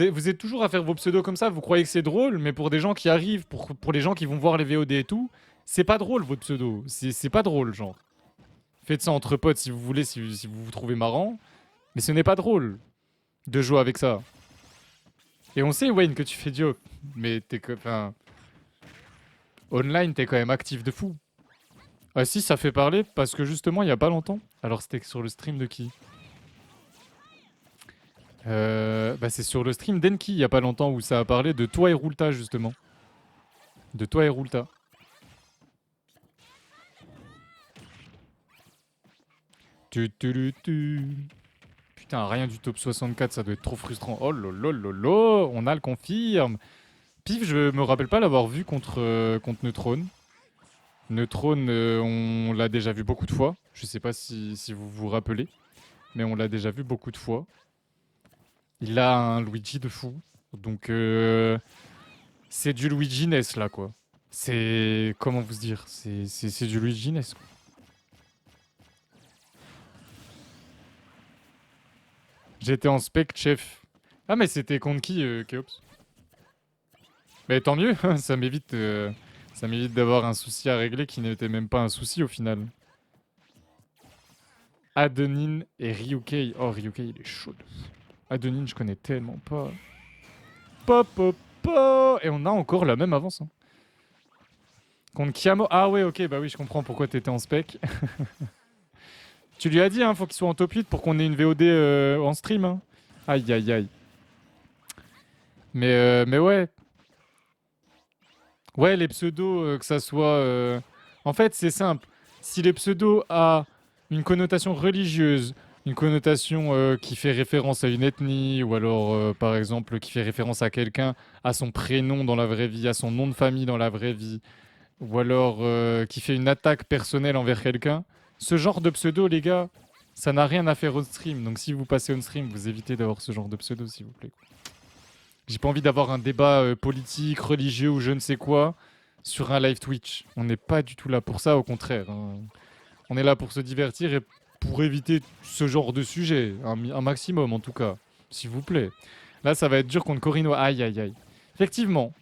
vous êtes toujours à faire vos pseudos comme ça, vous croyez que c'est drôle, mais pour des gens qui arrivent, pour les gens qui vont voir les VOD et tout, c'est pas drôle votre pseudo. C'est pas drôle, genre. Faites ça entre potes si vous voulez, si vous vous trouvez marrant, mais ce n'est pas drôle de jouer avec ça. Et on sait, Wayne, que tu fais joke, mais enfin, online, t'es quand même actif de fou. Ah si, ça fait parler, parce que justement, il y a pas longtemps. Alors, c'était sur le stream de qui? Bah, c'est sur le stream d'Enki, il y a pas longtemps, où ça a parlé de toi et Rulta, justement. De toi et Rulta. Tu. Putain, rien du top 64, ça doit être trop frustrant. Oh lolololo, on a le confirme. Pif, je me rappelle pas l'avoir vu contre Neutrone. Neutrone, on l'a déjà vu beaucoup de fois. Je sais pas si vous vous rappelez, mais on l'a déjà vu beaucoup de fois. Il a un Luigi de fou. Donc, c'est du Luigi-ness, là, quoi. C'est... Comment vous dire? C'est du Luigi-ness, quoi. J'étais en spec chef. Ah, mais c'était contre qui, Keops? Mais tant mieux, ça m'évite d'avoir un souci à régler qui n'était même pas un souci, au final. Adeline et Ryukei. Oh, Ryukei, il est chaud. Adeline, je connais tellement pas. Pop, pop, pop. Et on a encore la même avance, hein. Contre Kiamo. Ah ouais, ok, bah oui, je comprends pourquoi t'étais en spec. Tu lui as dit, hein, faut qu'il soit en top 8 pour qu'on ait une VOD en stream, hein. Aïe, aïe, aïe. Mais ouais. Ouais, les pseudos, que ça soit... En fait, c'est simple. Si les pseudos a une connotation religieuse, une connotation qui fait référence à une ethnie, ou alors, par exemple, qui fait référence à quelqu'un, à son prénom dans la vraie vie, à son nom de famille dans la vraie vie, ou alors qui fait une attaque personnelle envers quelqu'un, ce genre de pseudo, les gars, ça n'a rien à faire on stream. Donc si vous passez on stream, vous évitez d'avoir ce genre de pseudo, s'il vous plaît. J'ai pas envie d'avoir un débat politique, religieux ou je ne sais quoi sur un live Twitch. On n'est pas du tout là pour ça, au contraire, hein. On est là pour se divertir et pour éviter ce genre de sujet, un maximum en tout cas, s'il vous plaît. Là, ça va être dur contre Corino. Aïe, aïe, aïe. Effectivement.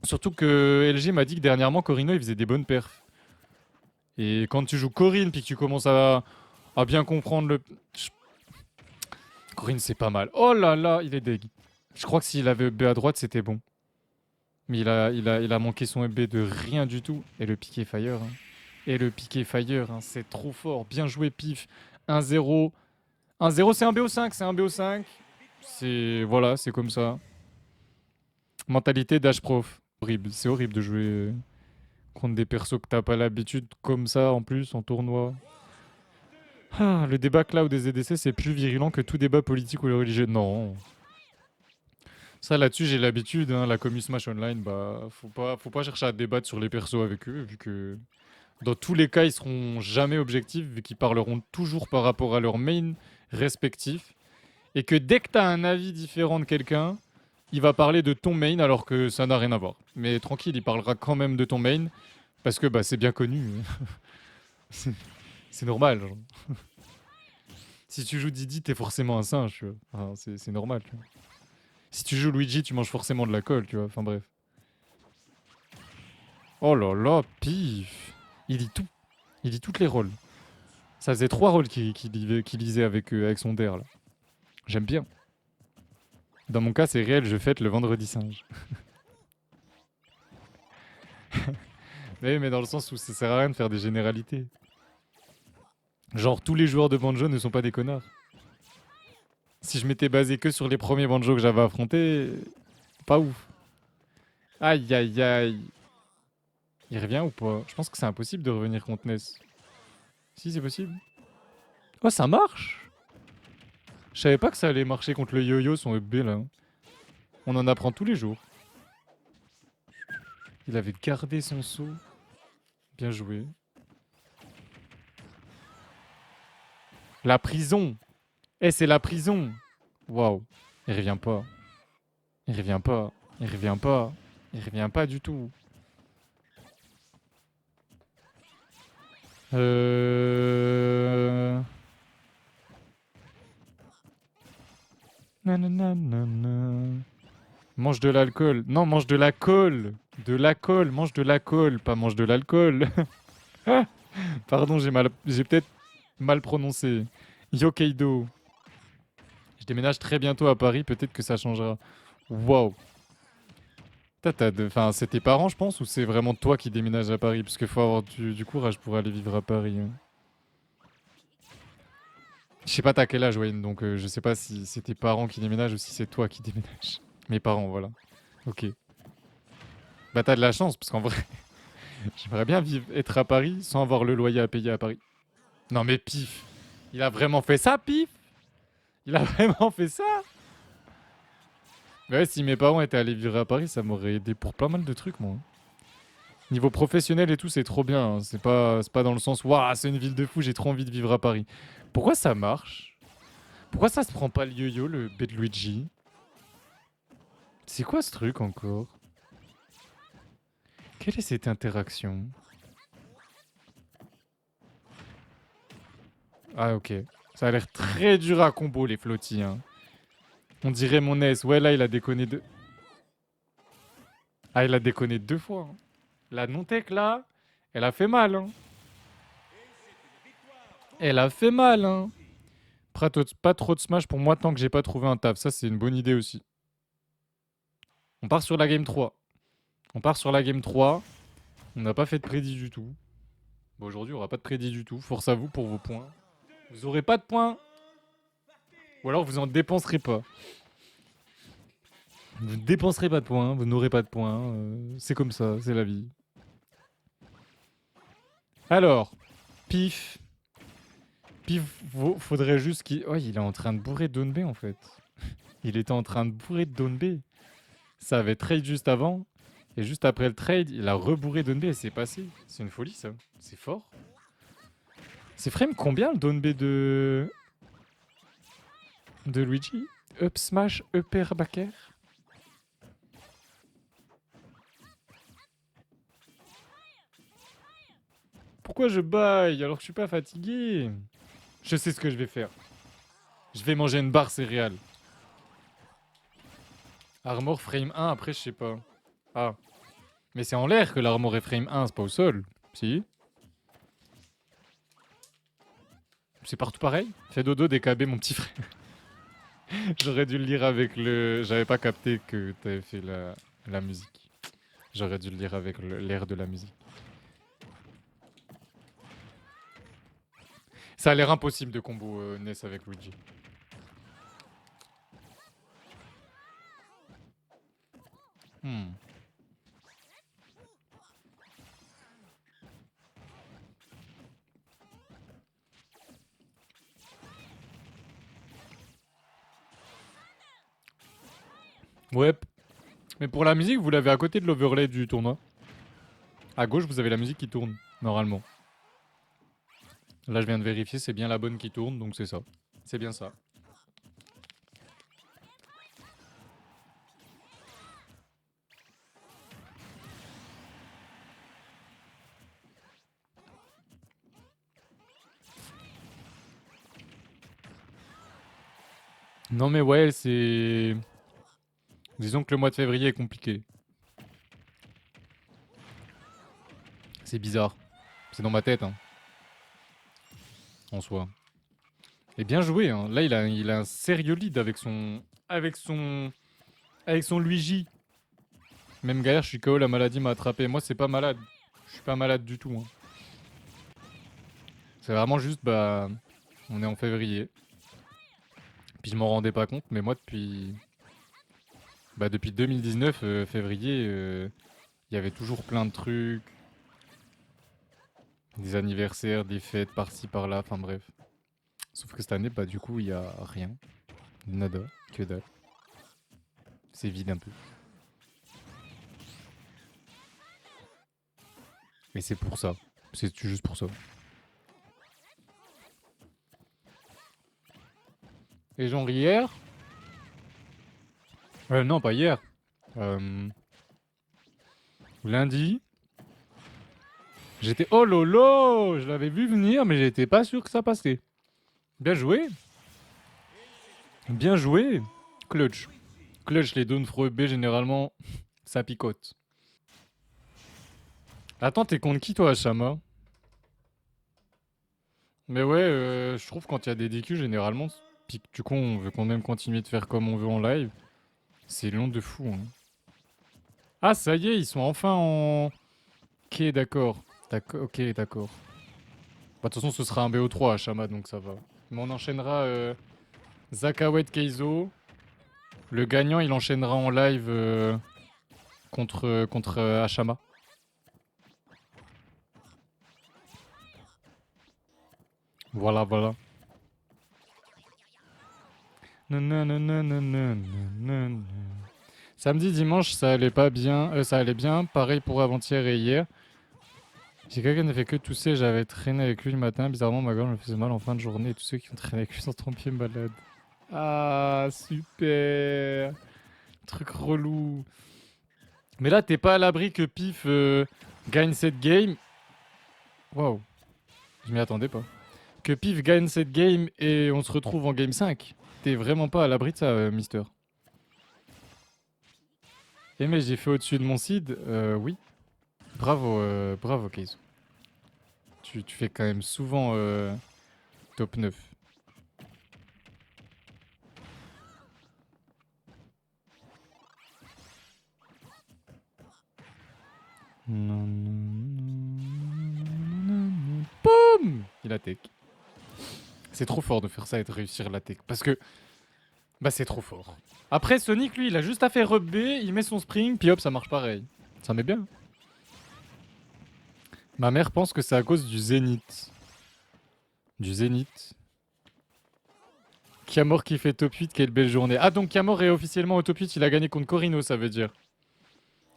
Surtout que LG m'a dit que dernièrement, Corino, il faisait des bonnes perfs. Et quand tu joues Corinne, puis que tu commences à bien comprendre le... Corinne, c'est pas mal. Oh là là, il est deg. Je crois que s'il avait EB à droite, c'était bon. Mais il a manqué son EB de rien du tout. Et le piqué fire, hein. Et le piqué fire, hein, c'est trop fort. Bien joué, pif. 1-0. 1-0, c'est un BO5, c'est un BO5. C'est... Voilà, c'est comme ça. Mentalité Dash Prof. Horrible, c'est horrible de jouer contre des persos que t'as pas l'habitude comme ça, en plus, en tournoi. Ah, le débat cloud des EDC, c'est plus virulent que tout débat politique ou religieux. Non. Ça, là-dessus, j'ai l'habitude, hein, la commu Smash Online, bah, faut pas chercher à débattre sur les persos avec eux, vu que dans tous les cas, ils seront jamais objectifs, vu qu'ils parleront toujours par rapport à leur main respectif. Et que dès que t'as un avis différent de quelqu'un, il va parler de ton main alors que ça n'a rien à voir. Mais tranquille, il parlera quand même de ton main, parce que bah, c'est bien connu. c'est c'est normal, genre. Si tu joues Didi, t'es forcément un singe, tu vois. Enfin, c'est normal, tu vois. Si tu joues Luigi, tu manges forcément de la colle, tu vois. Enfin bref. Oh là là, pif. Il dit tout. Il dit toutes les rôles. Ça faisait 3 rôles qu'il lisait avec son DER, là. J'aime bien. Dans mon cas, c'est réel, je fête le vendredi singe. Mais dans le sens où ça sert à rien de faire des généralités. Genre, tous les joueurs de banjo ne sont pas des connards. Si je m'étais basé que sur les premiers banjos que j'avais affrontés, pas ouf. Aïe aïe aïe. Il revient ou pas? Je pense que c'est impossible de revenir contre Ness. Si, c'est possible. Oh, ça marche! Je savais pas que ça allait marcher contre le yo-yo, son EB là. On en apprend tous les jours. Il avait gardé son saut. Bien joué. La prison! Eh, c'est la prison! Waouh. Il revient pas. Il revient pas. Il revient pas. Il revient pas du tout. Euh... Nanana. Mange de l'alcool. Non, mange de la colle. De la colle. Mange de la colle, pas mange de l'alcool. Pardon, j'ai peut-être mal prononcé. Yokkaido. Je déménage très bientôt à Paris, peut-être que ça changera. Waouh. Enfin, c'est tes parents, je pense, ou c'est vraiment toi qui déménages à Paris? Parce qu'il faut avoir du courage pour aller vivre à Paris, hein. Je sais pas t'as quel âge, Wayne, donc je sais pas si c'est tes parents qui déménagent ou si c'est toi qui déménages. Mes parents, voilà. Ok. Bah t'as de la chance, parce qu'en vrai, j'aimerais bien être à Paris sans avoir le loyer à payer à Paris. Non mais Pif, il a vraiment fait ça, Pif? Il a vraiment fait ça? Ouais, si mes parents étaient allés vivre à Paris, ça m'aurait aidé pour pas mal de trucs, moi. Niveau professionnel et tout, c'est trop bien, hein. C'est pas dans le sens, waouh, c'est une ville de fou, j'ai trop envie de vivre à Paris. Pourquoi ça marche? Pourquoi ça se prend pas le yo-yo, le Luigi? C'est quoi ce truc encore? Quelle est cette interaction? Ah, ok. Ça a l'air très dur à combo, les flottis, hein. On dirait mon S. Ouais, là, il a déconné deux. Ah, il a déconné deux fois, hein. La non-tech, là, elle a fait mal, hein. Elle a fait mal, hein. Pas trop de smash pour moi tant que j'ai pas trouvé un taf. Ça, c'est une bonne idée aussi. On part sur la game 3. On part sur la game 3. On n'a pas fait de prédit du tout. Bon, aujourd'hui, on aura pas de prédit du tout. Force à vous pour vos points. Vous aurez pas de points. Ou alors vous en dépenserez pas. Vous ne dépenserez pas de points. Vous n'aurez pas de points. C'est comme ça, c'est la vie. Alors, Pif. Pif, faudrait juste qu'il... Oh, il est en train de bourrer Donbé en fait. Il était en train de bourrer Donbé. Ça avait trade juste avant. Et juste après le trade, il a rebourré Donbé et c'est passé. C'est une folie ça. C'est fort. C'est frame combien le Donbé de Luigi? Up smash, upper backer. Pourquoi je baille alors que je suis pas fatigué? Je sais ce que je vais faire. Je vais manger une barre céréales. Armor frame 1, après je sais pas. Ah. Mais c'est en l'air que l'armor est frame 1, c'est pas au sol. Si. C'est partout pareil. Fais dodo DKB mon petit frère. J'aurais dû le lire avec le... J'avais pas capté que t'avais fait la musique. J'aurais dû le lire avec l'air de la musique. Ça a l'air impossible de combo Ness avec Luigi. Hmm. Ouais. Mais pour la musique, vous l'avez à côté de l'overlay du tournoi. À gauche, vous avez la musique qui tourne, normalement. Là, je viens de vérifier, c'est bien la bonne qui tourne, donc c'est ça. C'est bien ça. Non mais ouais, c'est... Disons que le mois de février est compliqué. C'est bizarre. C'est dans ma tête, hein. En soi. Et bien joué, hein. Là, il a un sérieux lead avec son... Avec son... Avec son Luigi. Même galère, je suis KO, la maladie m'a attrapé. Moi, c'est pas malade. Je suis pas malade du tout, hein. C'est vraiment juste, bah... On est en février. Puis je m'en rendais pas compte, mais moi, depuis... Bah, depuis 2019, février, il y avait toujours plein de trucs. Des anniversaires, des fêtes par-ci, par-là, enfin bref. Sauf que cette année, bah du coup, il y a rien. Nada, que dalle. C'est vide un peu. Et c'est pour ça. C'est juste pour ça. Et genre hier... non, pas hier. Lundi... J'étais... Oh lolo! Je l'avais vu venir, mais j'étais pas sûr que ça passait. Bien joué. Bien joué. Clutch. clutch les down throw B, généralement, ça picote. Attends, t'es contre qui toi, Shama? Mais ouais, je trouve quand il y a des DQ, généralement, puis que du coup on veut quand même continuer de faire comme on veut en live, c'est long de fou. Hein. Ah, ça y est, ils sont enfin en... Ok, d'accord. D'accord, ok, d'accord. Bah, de toute façon, ce sera un BO3 à Shama, donc ça va. Mais on enchaînera Zakawet Keizo. Le gagnant, il enchaînera en live contre Ashama. Voilà, voilà. Samedi, dimanche, ça allait pas bien. Ça allait bien. Pareil pour avant-hier et hier. J'ai quelqu'un qui n'a fait que tousser. J'avais traîné avec lui le matin. Bizarrement, ma gorge me faisait mal en fin de journée. Et tous ceux qui ont traîné avec lui sont tombés malades. Ah, super. Truc relou. Mais là, t'es pas à l'abri que Pif gagne cette game. Waouh. Je m'y attendais pas. Que Pif gagne cette game et on se retrouve en game 5. T'es vraiment pas à l'abri de ça, Mister. Eh mais j'ai fait au-dessus de mon seed. Oui. Bravo, bravo, Keizo. Tu fais quand même souvent top 9. Boum. Il a tech. C'est trop fort de faire ça et de réussir la tech. Parce que, bah c'est trop fort. Après, Sonic, lui, il a juste à faire rub B, il met son spring, puis hop, ça marche pareil. Ça met bien. Ma mère pense que c'est à cause du Zénith. Du Zénith. Kiamor qui fait top 8, quelle belle journée. Ah, donc Kiamor est officiellement au top 8, il a gagné contre Corino, ça veut dire.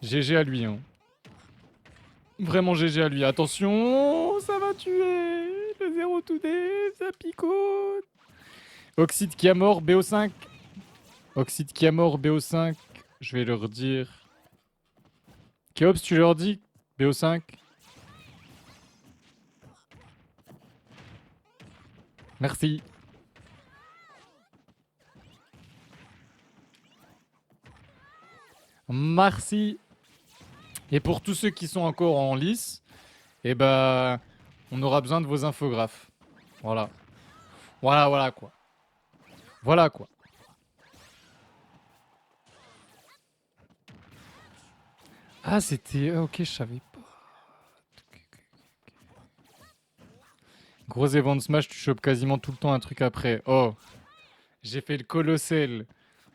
GG à lui, hein. Vraiment GG à lui. Attention, ça va tuer. Le 0 to D, ça picote. Oxyde Kiamor, BO5. Oxyde Kiamor, BO5. Je vais leur dire. Keops, tu leur dis BO5. Merci. Merci. Et pour tous ceux qui sont encore en lice, eh ben, on aura besoin de vos infographes. Voilà. Voilà, voilà quoi. Voilà quoi. Ah, c'était... ok, je savais pas. Gros event Smash, tu chopes quasiment tout le temps un truc après. Oh, j'ai fait le Colossal.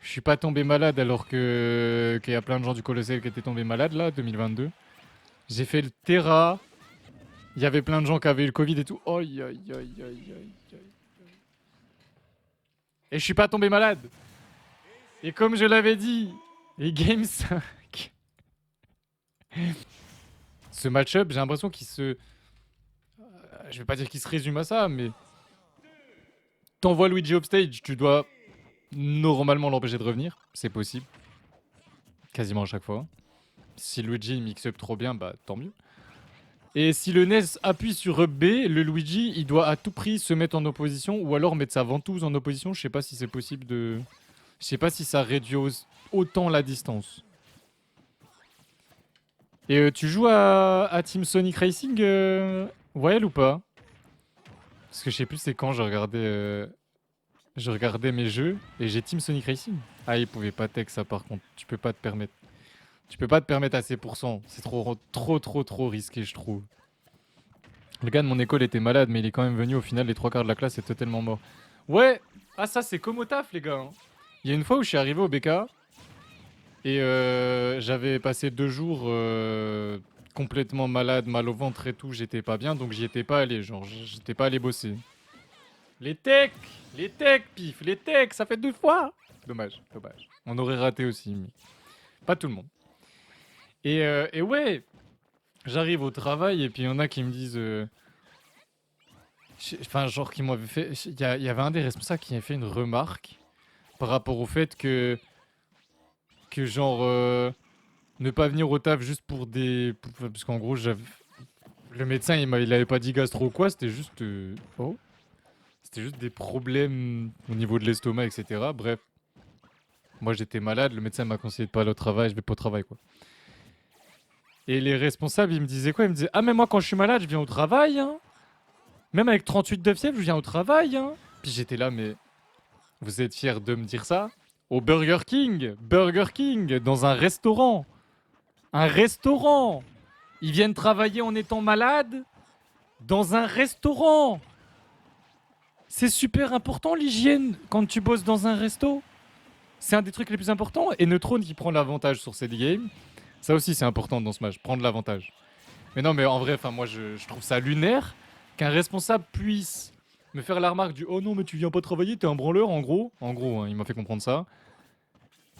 Je suis pas tombé malade alors que qu'il y a plein de gens du Colossal qui étaient tombés malades là, 2022. J'ai fait le Terra. Il y avait plein de gens qui avaient eu le Covid et tout. Aïe, aïe, aïe, aïe, aïe, aïe. Et je suis pas tombé malade. Et comme je l'avais dit, les Game 5. Ce match-up, j'ai l'impression qu'il se... je vais pas dire qu'il se résume à ça, mais... T'envoies Luigi upstage, tu dois normalement l'empêcher de revenir. C'est possible. Quasiment à chaque fois. Si Luigi mix up trop bien, bah tant mieux. Et si le NES appuie sur up B, le Luigi, il doit à tout prix se mettre en opposition ou alors mettre sa ventouse en opposition. Je sais pas si c'est possible de... Je sais pas si ça réduit autant la distance. Et tu joues à Team Sonic Racing, Wael, ou pas? Parce que je sais plus c'est quand je regardais mes jeux et j'ai Team Sonic Racing. Ah, il pouvait pas tech ça par contre. Tu peux pas te permettre. Tu peux pas te permettre à ces pourcents. C'est trop risqué, je trouve. Le gars de mon école était malade, mais il est quand même venu. Au final, les trois quarts de la classe étaient tellement morts. Ouais. Ah, ça, c'est comme au taf, les gars. Hein. Il y a une fois où je suis arrivé au BK et j'avais passé 2 jours complètement malade, mal au ventre et tout. J'étais pas bien, donc j'y étais pas allé. Genre, j'étais pas allé bosser. Les techs, pif, les techs, ça fait 2 fois. Dommage, dommage. On aurait raté aussi, mais pas tout le monde. Et ouais, j'arrive au travail et puis il y en a qui me disent... Enfin, genre qui m'avait fait... Il y avait un des responsables qui avait fait une remarque par rapport au fait que genre... ne pas venir au taf juste pour des... Parce qu'en gros, le médecin, il avait pas dit gastro ou quoi, c'était juste... Oh. C'était juste des problèmes au niveau de l'estomac, etc. Bref. Moi, j'étais malade, le médecin m'a conseillé de pas aller au travail, je vais pas au travail, quoi. Et les responsables, ils me disaient quoi? Ils me disaient, ah, mais moi, quand je suis malade, je viens au travail, hein. Même avec 38 de fièvre, je viens au travail, hein. Puis j'étais là, mais vous êtes fiers de me dire ça? Au Burger King, dans un restaurant. Un restaurant. Ils viennent travailler en étant malades dans un restaurant. C'est super important l'hygiène quand tu bosses dans un resto. C'est un des trucs les plus importants. Et Neutron qui prend l'avantage sur cette game. Ça aussi c'est important dans ce match, prendre l'avantage. Mais non mais en vrai, moi je trouve ça lunaire qu'un responsable puisse me faire la remarque du « Oh non mais tu viens pas travailler, t'es un branleur » en gros. En gros, hein, il m'a fait comprendre ça.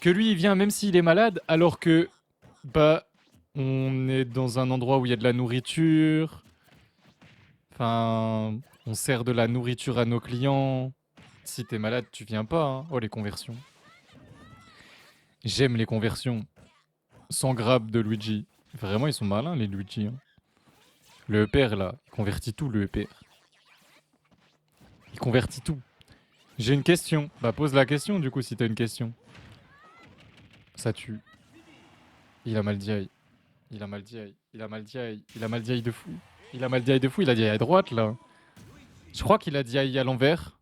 Que lui il vient même s'il est malade alors que bah on est dans un endroit où il y a de la nourriture. Enfin, on sert de la nourriture à nos clients. Si t'es malade, tu viens pas. Hein. Oh, les conversions. J'aime les conversions. 100 grabs de Luigi. Vraiment, ils sont malins, les Luigi. Hein. Le EPR, là, il convertit tout, le EPR. Il convertit tout. J'ai une question. Bah, pose la question, du coup, si t'as une question. Ça tue. Il a mal dit. Il a mal dit. Il a mal dit. Il a mal dit de fou. Il a mal dit de fou. Il a dit à droite, là. Je crois qu'il a dit à l'envers.